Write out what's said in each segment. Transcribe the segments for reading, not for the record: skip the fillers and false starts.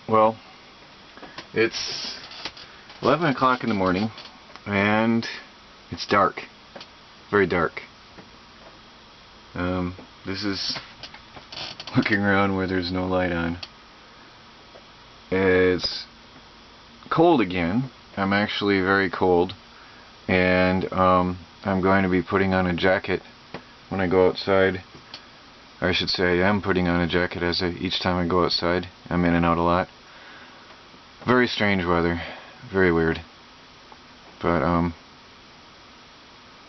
Well, it's 11 o'clock in the morning and it's dark, very dark. This is looking around where there's no light on. It's cold again. I'm actually very cold, and I'm going to be putting on a jacket when I go outside. I should say I am putting on a jacket each time I go outside. I'm in and out a lot. Very strange weather, very weird. But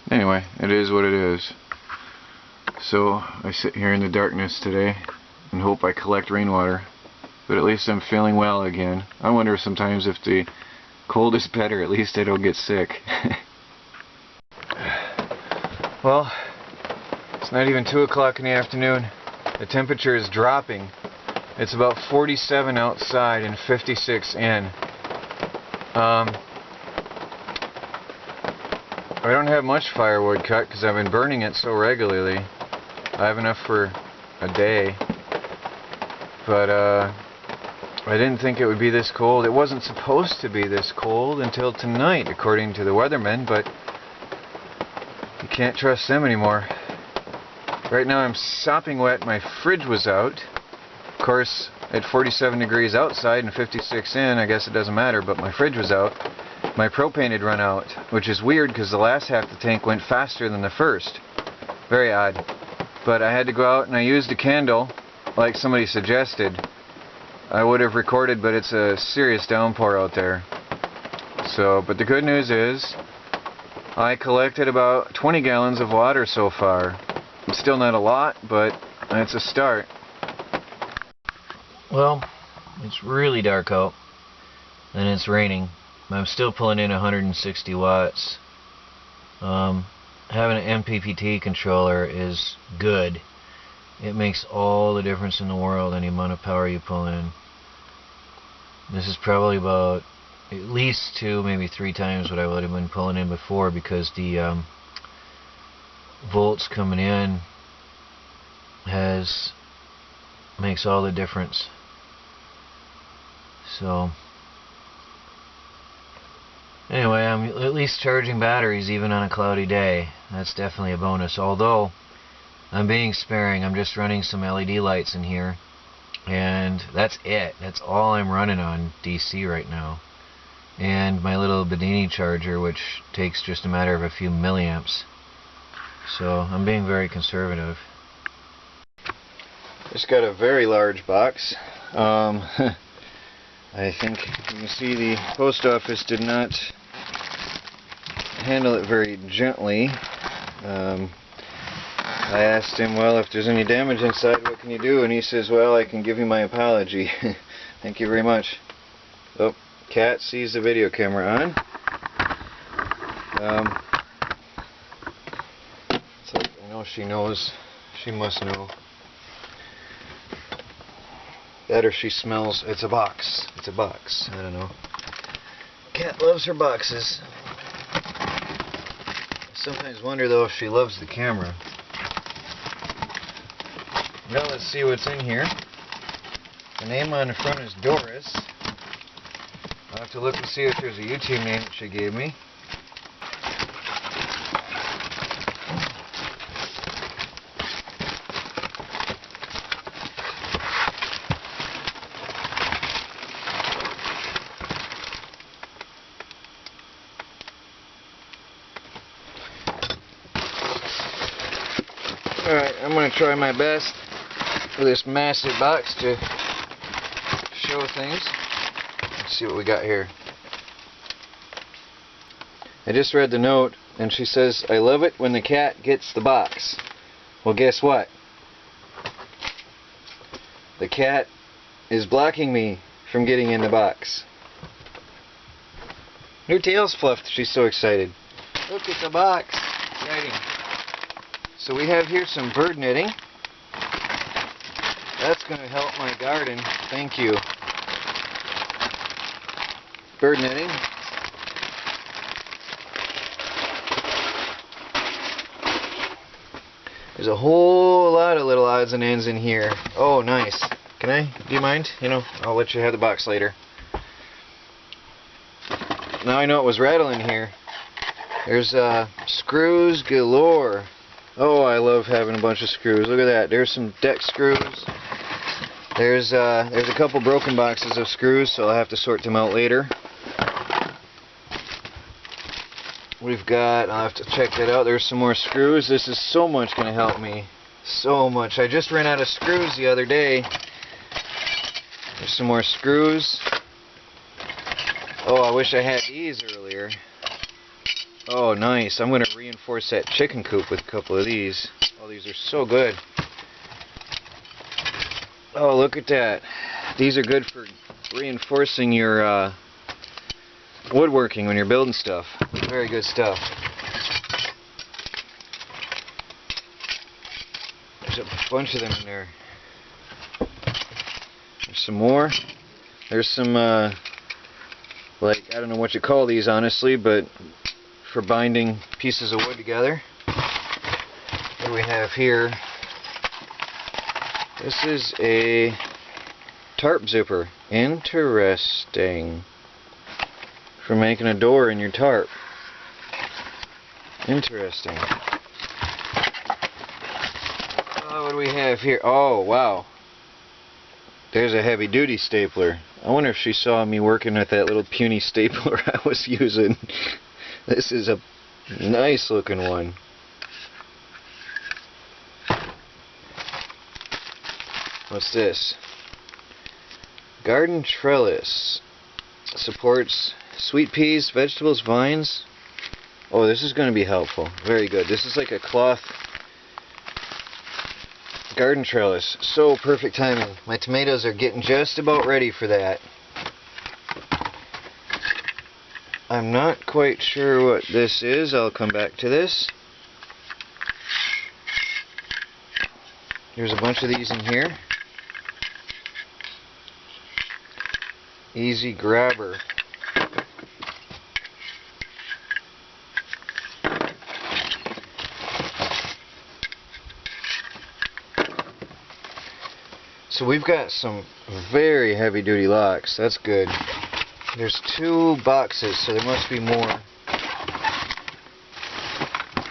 anyway, it is what it is. So I sit here in the darkness today and hope I collect rainwater. But at least I'm feeling well again. I wonder sometimes if the cold is better, at least I don't get sick. Well, it's not even 2 o'clock in the afternoon. The temperature is dropping. It's about 47 outside and 56 in. I don't have much firewood cut because I've been burning it so regularly. I have enough for a day. But I didn't think it would be this cold. It wasn't supposed to be this cold until tonight, according to the weathermen, but you can't trust them anymore. Right now I'm sopping wet. My fridge was out. Of course, at 47 degrees outside and 56 in, I guess it doesn't matter, but my fridge was out. My propane had run out, which is weird because the last half the tank went faster than the first. Very odd. But I had to go out and I used a candle, like somebody suggested. I would have recorded, but it's a serious downpour out there. So, but the good news is, I collected about 20 gallons of water so far. It's still not a lot, but it's a start. Well, it's really dark out, and it's raining. I'm still pulling in 160 watts. Having an MPPT controller is good. It makes all the difference in the world, any amount of power you pull in. This is probably about at least 2, maybe 3 times what I would have been pulling in before, because the volts coming in makes all the difference. So anyway, I'm at least charging batteries even on a cloudy day. That's definitely a bonus. Although I'm being sparing. I'm just running some LED lights in here, and that's it. That's all I'm running on DC right now. And my little Bedini charger, which takes just a matter of a few milliamps. So I'm being very conservative. Just got a very large box. I think you can see the post office did not handle it very gently. I asked him, well, if there's any damage inside, what can you do? And he says, well, I can give you my apology. Thank you very much. Oh, Cat sees the video camera on. So I know she knows. She must know. That or she smells. It's a box. It's a box. I don't know. Cat loves her boxes. I sometimes wonder though if she loves the camera. Now let's see what's in here. The name on the front is Doris. I'll have to look and see if there's a YouTube name that she gave me. Alright, I'm going to try my best with this massive box to show things. Let's see what we got here. I just read the note, and she says, I love it when the cat gets the box. Well, guess what? The cat is blocking me from getting in the box. Her tail's fluffed. She's so excited. Look at the box. Exciting. So we have here some bird knitting. That's going to help my garden. Thank you. Bird knitting. There's a whole lot of little odds and ends in here. Oh, nice. Can I? Do you mind? You know, I'll let you have the box later. Now I know it was rattling here. There's screws galore. Oh, I love having a bunch of screws. Look at that. There's some deck screws. There's a couple broken boxes of screws, so I'll have to sort them out later. We've got, I'll have to check that out. There's some more screws. This is so much going to help me. So much. I just ran out of screws the other day. There's some more screws. Oh, I wish I had these earlier. Oh, nice. I'm going to reinforce that chicken coop with a couple of these. Oh, these are so good. Oh, look at that. These are good for reinforcing your woodworking when you're building stuff. Very good stuff. There's a bunch of them in there. There's some more. There's some, like, I don't know what you call these, honestly, but for binding pieces of wood together. What do we have here? This is a tarp zipper. Interesting. For making a door in your tarp. Interesting. Oh, what do we have here? Oh, wow. There's a heavy duty stapler. I wonder if she saw me working with that little puny stapler I was using. This is a nice looking one. What's this? Garden trellis. Supports sweet peas, vegetables, vines. Oh, this is going to be helpful. Very good. This is like a cloth garden trellis. So perfect timing. My tomatoes are getting just about ready for that. I'm not quite sure what this is. I'll come back to this. There's a bunch of these in here. Easy grabber. So we've got some very heavy duty locks. That's good. There's 2 boxes, so there must be more.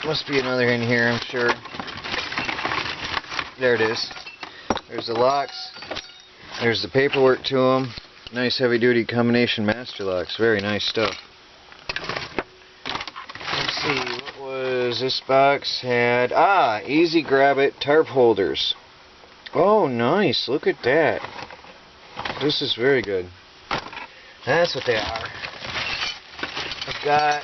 Must be another in here, I'm sure. There it is. There's the locks. There's the paperwork to them. Nice heavy duty combination master locks. Very nice stuff. Let's see, what was this box had? Ah, easy grab it tarp holders. Oh, nice. Look at that. This is very good. That's what they are. I've got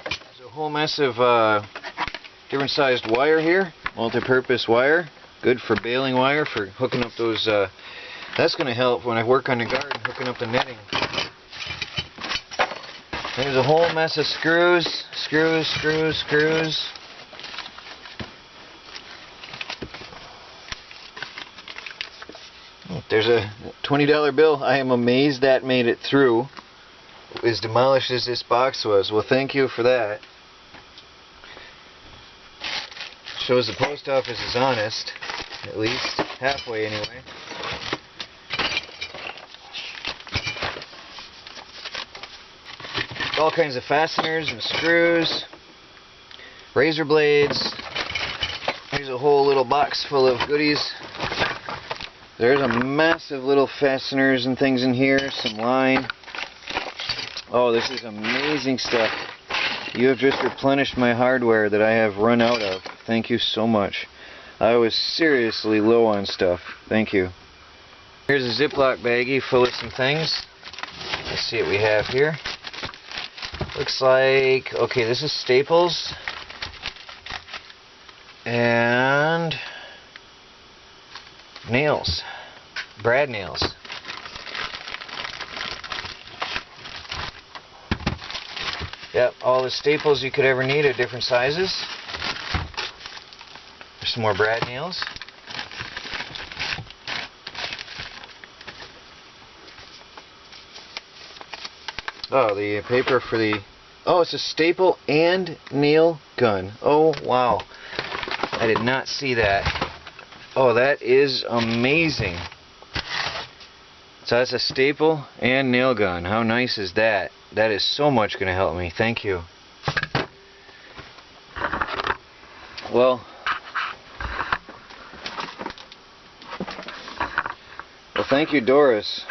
there's a whole mess of different sized wire here. Multi-purpose wire. Good for baling wire, for hooking up those. That's going to help when I work on the garden, hooking up the netting. There's a whole mess of screws. Screws. There's a $20 bill. I am amazed that made it through. As demolished as this box was. Well, thank you for that. Shows the post office is honest. At least. Halfway, anyway. All kinds of fasteners and screws. Razor blades. Here's a whole little box full of goodies. There's a massive little fasteners and things in here, some line. Oh, this is amazing stuff. You have just replenished my hardware that I have run out of. Thank you so much. I was seriously low on stuff. Thank you. Here's a Ziploc baggie full of some things. Let's see what we have here. Looks like, okay, this is staples. And nails. Brad nails. Yep, all the staples you could ever need at different sizes. There's some more brad nails. Oh, the paper for the... Oh, it's a staple and nail gun. Oh, wow. I did not see that. Oh, that is amazing. So that's a staple and nail gun. How nice is that? That is so much going to help me. Thank you. Well, thank you, Doris.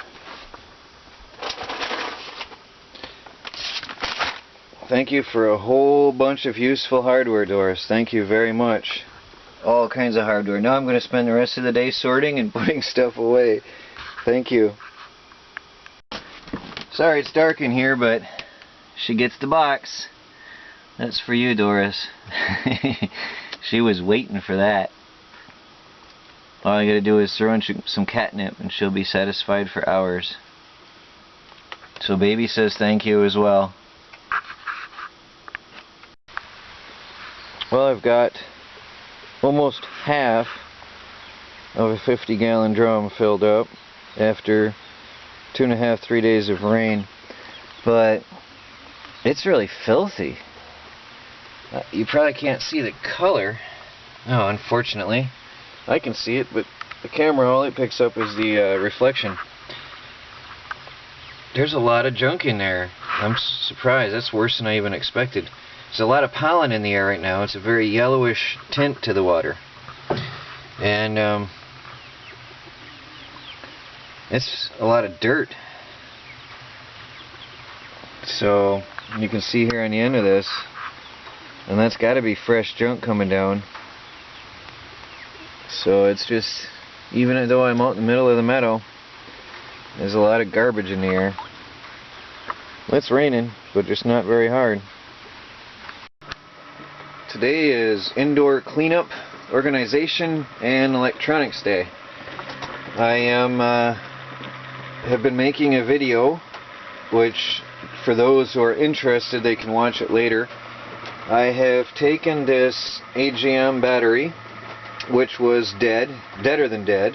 Thank you for a whole bunch of useful hardware, Doris. Thank you very much. All kinds of hardware. Now I'm going to spend the rest of the day sorting and putting stuff away. Thank you. Sorry it's dark in here, but she gets the box. That's for you, Doris. She was waiting for that. All I gotta do is throw in some catnip and she'll be satisfied for hours. So baby says thank you as well. Well, I've got almost half of a 50-gallon drum filled up after 2.5, 3 days of rain, but it's really filthy. You probably can't see the color. No, unfortunately. I can see it, but the camera, all it picks up is the reflection. There's a lot of junk in there. I'm surprised. That's worse than I even expected. There's a lot of pollen in the air right now. It's a very yellowish tint to the water. And it's a lot of dirt. So you can see here on the end of this, and that's got to be fresh junk coming down. So it's just, even though I'm out in the middle of the meadow, there's a lot of garbage in the air. It's raining, but just not very hard. Today is Indoor Cleanup, Organization, and Electronics Day. I have been making a video, which for those who are interested, they can watch it later. I have taken this AGM battery, which was deader than dead,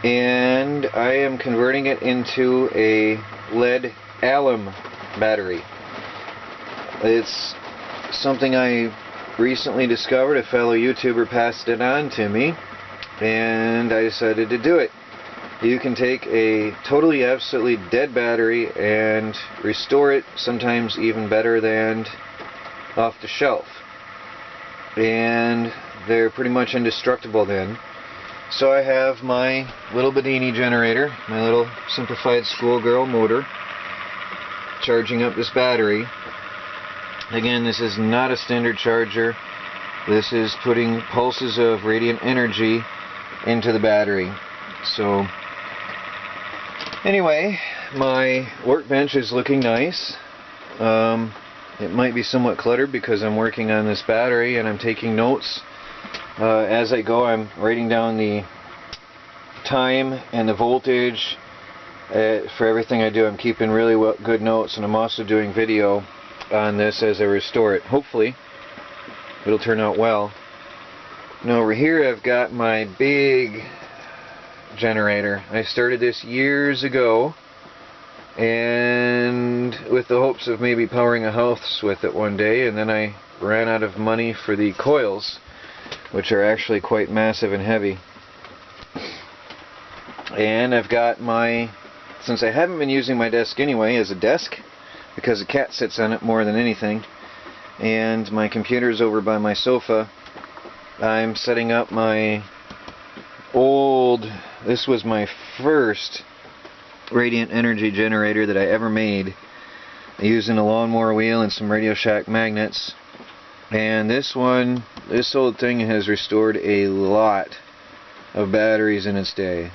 and I am converting it into a lead alum battery. It's something I recently discovered. A fellow YouTuber passed it on to me, and I decided to do it. You can take a totally, absolutely dead battery and restore it, sometimes even better than off the shelf. And they're pretty much indestructible then. So I have my little Bedini generator, my little simplified schoolgirl motor, charging up this battery. Again, this is not a standard charger. This is putting pulses of radiant energy into the battery. So anyway, my workbench is looking nice. It might be somewhat cluttered because I'm working on this battery and I'm taking notes. As I go, I'm writing down the time and the voltage for everything I do. I'm keeping really good notes, and I'm also doing video on this as I restore it. Hopefully it'll turn out well. Now over here I've got my big generator. I started this years ago, and with the hopes of maybe powering a house with it one day, and then I ran out of money for the coils, which are actually quite massive and heavy. And I've got my, since I haven't been using my desk anyway as a desk, because the cat sits on it more than anything, and my computer's over by my sofa, I'm setting up my old, this was my first radiant energy generator that I ever made, using a lawnmower wheel and some Radio Shack magnets. And this old thing has restored a lot of batteries in its day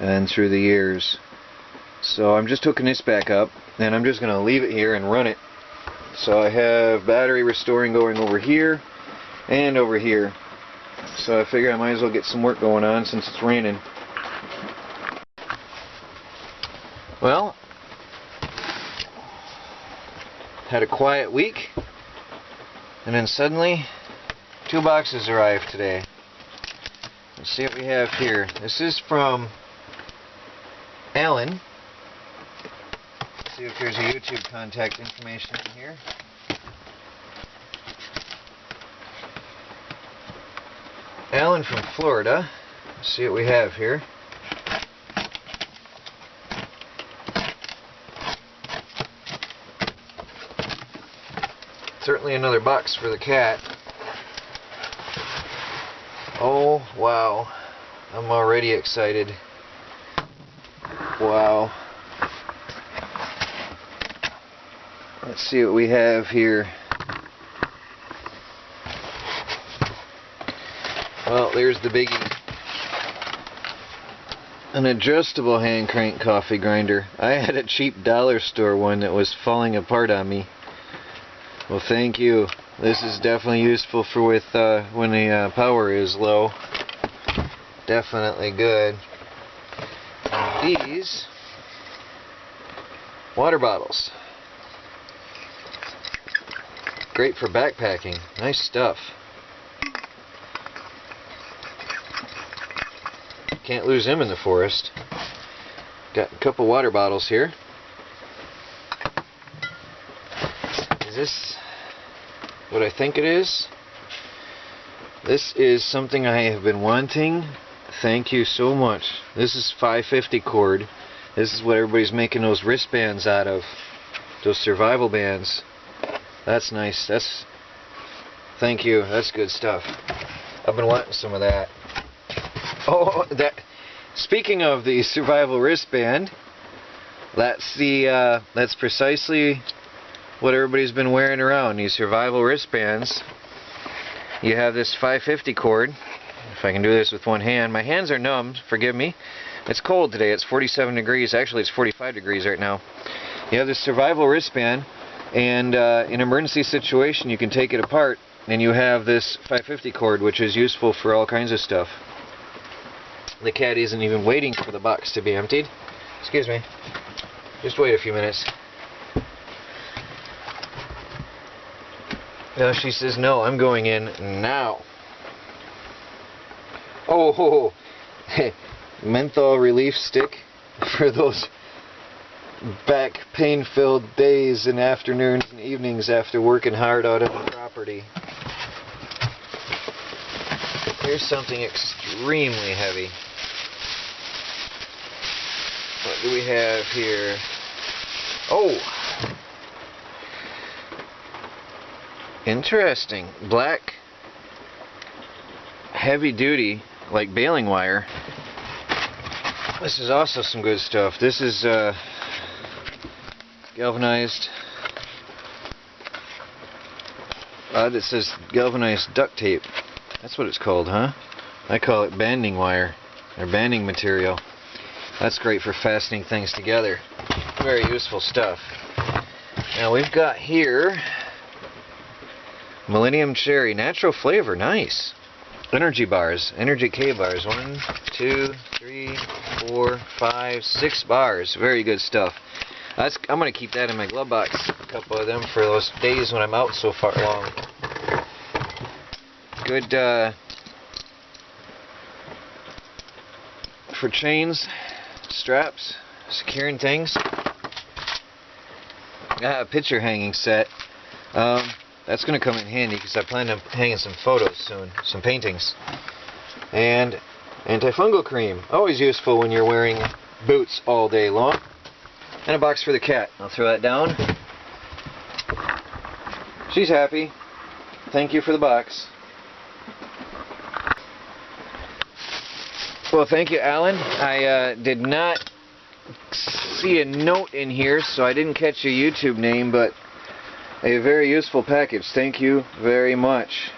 and through the years. So I'm just hooking this back up, and I'm just going to leave it here and run it. So I have battery restoring going over here and over here. So I figure I might as well get some work going on since it's raining. Well, had a quiet week, and then suddenly 2 boxes arrived today. Let's see what we have here. This is from Alan. Let's see if there's a YouTube contact information in here. Alan from Florida. Let's see what we have here. Certainly another box for the cat. Oh, wow. I'm already excited. Wow. Let's see what we have here. Well, there's the biggie. An adjustable hand crank coffee grinder. I had a cheap dollar store one that was falling apart on me. Well, thank you. This is definitely useful for when the power is low. Definitely good. And these water bottles. Great for backpacking. Nice stuff. Can't lose them in the forest. Got a couple water bottles here. Is this what I think it is? This is something I have been wanting. Thank you so much. This is 550 cord. This is what everybody's making those wristbands out of. Those survival bands. That's nice. Thank you. That's good stuff. I've been wanting some of that. Oh, speaking of the survival wristband, that's precisely what everybody's been wearing around, these survival wristbands. You have this 550 cord. If I can do this with one hand. My hands are numb, forgive me. It's cold today, it's 47 degrees. Actually, it's 45 degrees right now. You have this survival wristband, and in an emergency situation, you can take it apart, and you have this 550 cord, which is useful for all kinds of stuff. The cat isn't even waiting for the box to be emptied. Excuse me. Just wait a few minutes. No, she says, no, I'm going in now. Oh, menthol relief stick for those back pain-filled days and afternoons and evenings after working hard out on the property. Here's something extremely heavy. What do we have here? Oh! Interesting. Black, heavy duty, like baling wire. This is also some good stuff. This is galvanized. It says galvanized duct tape. That's what it's called, huh? I call it banding wire, or banding material. That's great for fastening things together. Very useful stuff. Now we've got here Millennium Cherry, natural flavor, nice. Energy bars, Energy K bars, 1, 2, 3, 4, 5, 6 bars. Very good stuff. I'm going to keep that in my glove box, a couple of them for those days when I'm out so far long. Good for chains, straps, securing things. A picture hanging set. That's going to come in handy because I plan on hanging some photos soon, some paintings. And antifungal cream, always useful when you're wearing boots all day long. And a box for the cat. I'll throw that down. She's happy. Thank you for the box. Well, thank you, Alan. I did not see a note in here, so I didn't catch your YouTube name, but a very useful package. Thank you very much.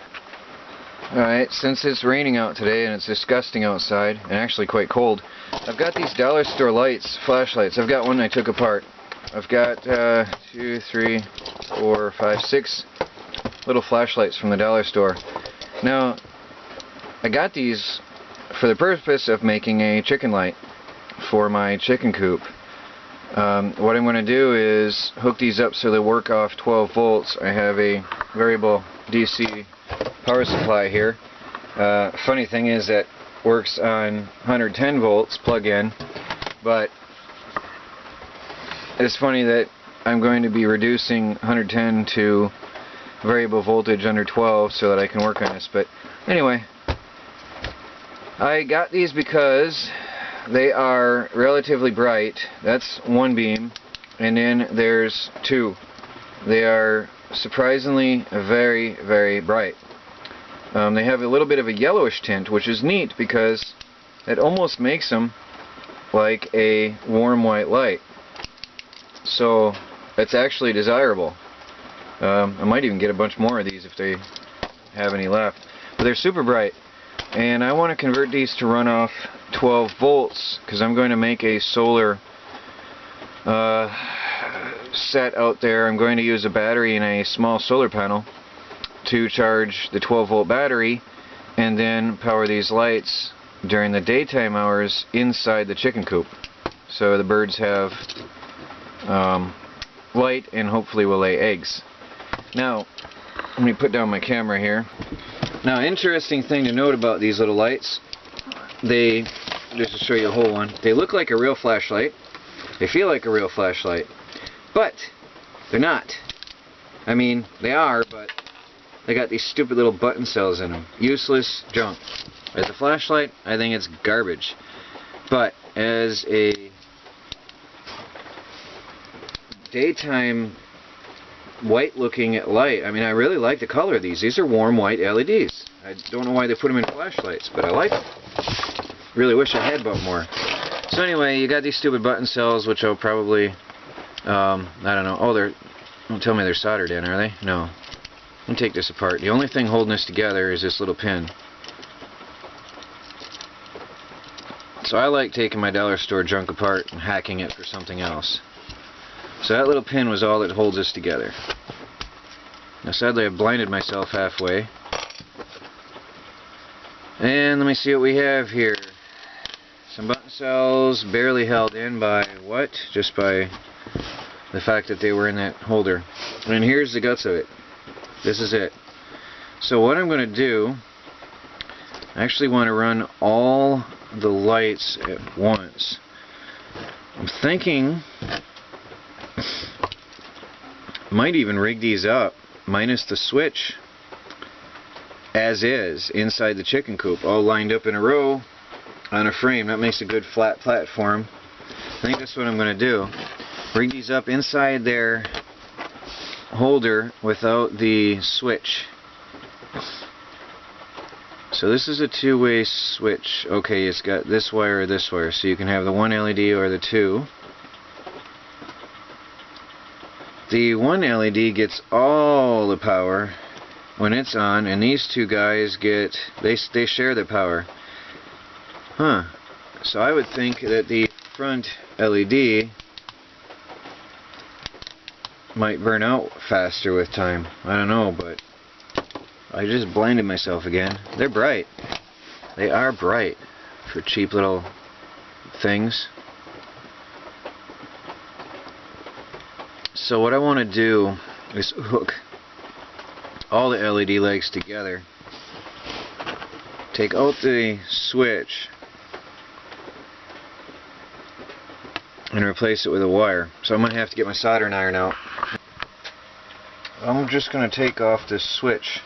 Alright, since it's raining out today and it's disgusting outside, and actually quite cold, I've got these dollar store lights, flashlights. I've got one I took apart. I've got 2, 3, 4, 5, 6 little flashlights from the dollar store. Now, I got these for the purpose of making a chicken light for my chicken coop. What I'm going to do is hook these up so they work off 12 volts. I have a variable DC power supply here. Funny thing is that works on 110 volts plug-in, but it's funny that I'm going to be reducing 110 to variable voltage under 12 so that I can work on this. But anyway, I got these because they are relatively bright. That's one beam, and then there's two. They are surprisingly very, very bright. They have a little bit of a yellowish tint, which is neat because it almost makes them like a warm white light. So it's actually desirable. I might even get a bunch more of these if they have any left. But they're super bright, and I want to convert these to run off 12 volts because I'm going to make a solar set out there. I'm going to use a battery and a small solar panel to charge the 12 volt battery and then power these lights during the daytime hours inside the chicken coop, so the birds have light and hopefully will lay eggs. Now let me put down my camera here. Now, interesting thing to note about these little lights, they, just to show you a whole one, they look like a real flashlight, they feel like a real flashlight, but they're not. I mean, they are, but they got these stupid little button cells in them. Useless junk. As a flashlight, I think it's garbage. But as a daytime white looking light, I mean, I really like the color of these. These are warm white LEDs. I don't know why they put them in flashlights, but I like them. Really wish I had bought more. So anyway, you got these stupid button cells, which I'll probably, I don't know. Oh, don't tell me they're soldered in, are they? No. Let me take this apart. The only thing holding this together is this little pin. So I like taking my dollar store junk apart and hacking it for something else. So that little pin was all that holds this together. Now sadly I blinded myself halfway. And let me see what we have here. Some button cells barely held in by what? Just by the fact that they were in that holder. And here's the guts of it. This is it. So what I'm going to do, I actually want to run all the lights at once. I'm thinking might even rig these up minus the switch as is inside the chicken coop, all lined up in a row on a frame. That makes a good flat platform. I think that's what I'm going to do. Rig these up inside their holder without the switch. So this is a two-way switch. Okay, it's got this wire or this wire, so you can have the one LED or the two. The one LED gets all the power when it's on, and these two guys get, they share the power. Huh. So I would think that the front LED might burn out faster with time. I don't know, but I just blinded myself again. They're bright. They are bright for cheap little things. So what I want to do is hook all the LED legs together, take out the switch, and replace it with a wire. So I'm going to have to get my soldering iron out. I'm just going to take off this switch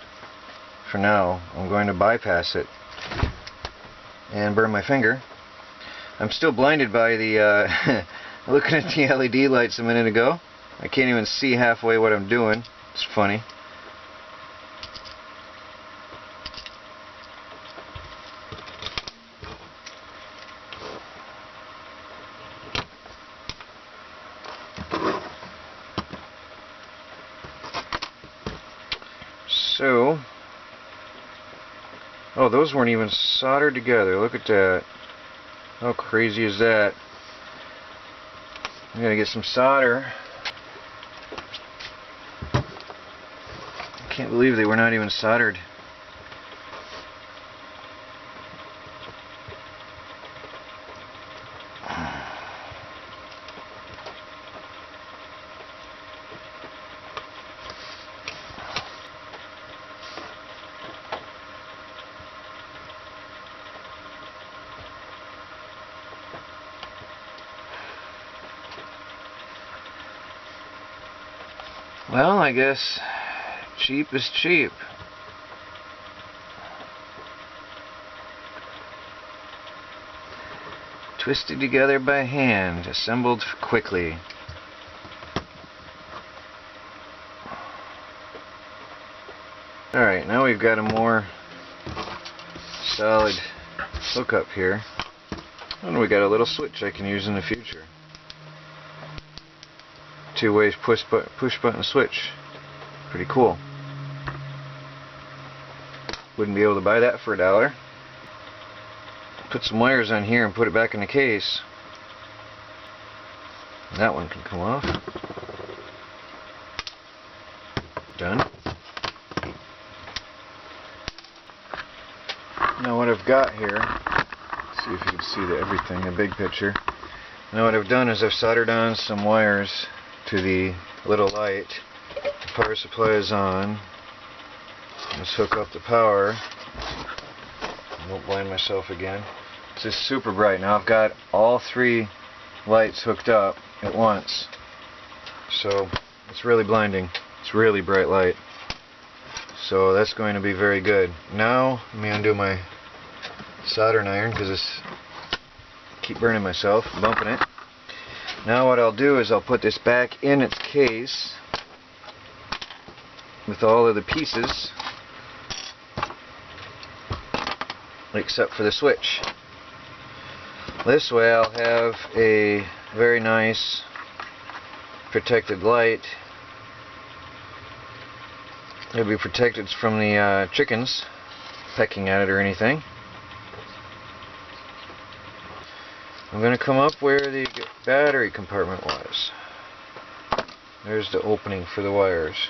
for now. I'm going to bypass it and burn my finger. I'm still blinded by the looking at the LED lights a minute ago. I can't even see halfway what I'm doing. It's funny. So, oh, those weren't even soldered together. Look at that. How crazy is that? I'm gonna get some solder. I can't believe they were not even soldered. Well, I guess cheap is cheap. twisted together by hand, assembled quickly. Alright, now we've got a more solid hookup here. And we got a little switch I can use in the future. Two-way push button switch. Pretty cool. Wouldn't be able to buy that for $1. Put some wires on here and put it back in the case. And that one can come off. Done. Now what I've got here, let's see if you can see everything, the big picture. Now what I've done is I've soldered on some wires to the little light. The power supply is on. Let's hook up the power. I won't blind myself again. It's just super bright. Now I've got all 3 lights hooked up at once. So it's really blinding. It's really bright light. So that's going to be very good. Now let me undo my soldering iron because I keep burning myself, bumping it. Now what I'll do is I'll put this back in its case with all of the pieces except for the switch. This way I'll have a very nice protected light. It'll be protected from the chickens pecking at it or anything. I'm going to come up where the battery compartment was. There's the opening for the wires.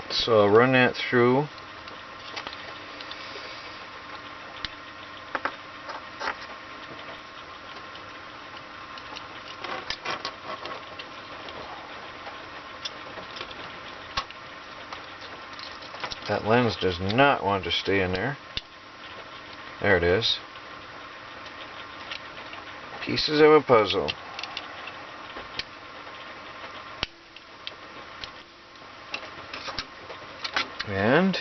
So I'll run that through. That lens does not want to stay in there. There it is. Pieces of a puzzle. And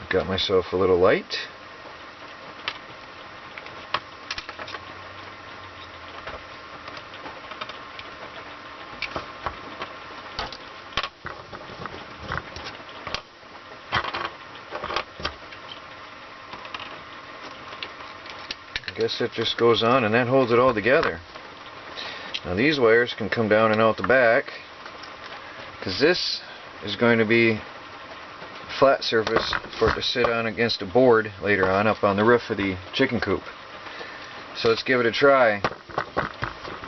I've got myself a little light. I guess it just goes on and that holds it all together. Now these wires can come down and out the back because this is going to be flat surface for it to sit on against a board later on up on the roof of the chicken coop. So let's give it a try.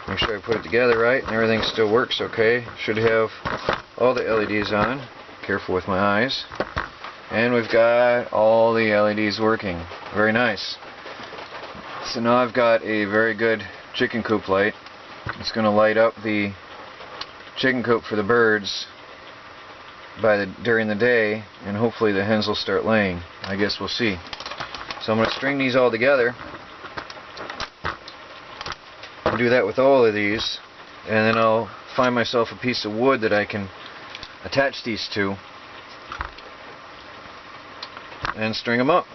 Make sure I put it together right and everything still works okay. Should have all the LEDs on. Careful with my eyes. And we've got all the LEDs working. Very nice. So now I've got a very good chicken coop light. It's going to light up the chicken coop for the birds during the day, and hopefully the hens will start laying. I guess we'll see. So I'm going to string these all together. I'll do that with all of these, and then I'll find myself a piece of wood that I can attach these to and string them up.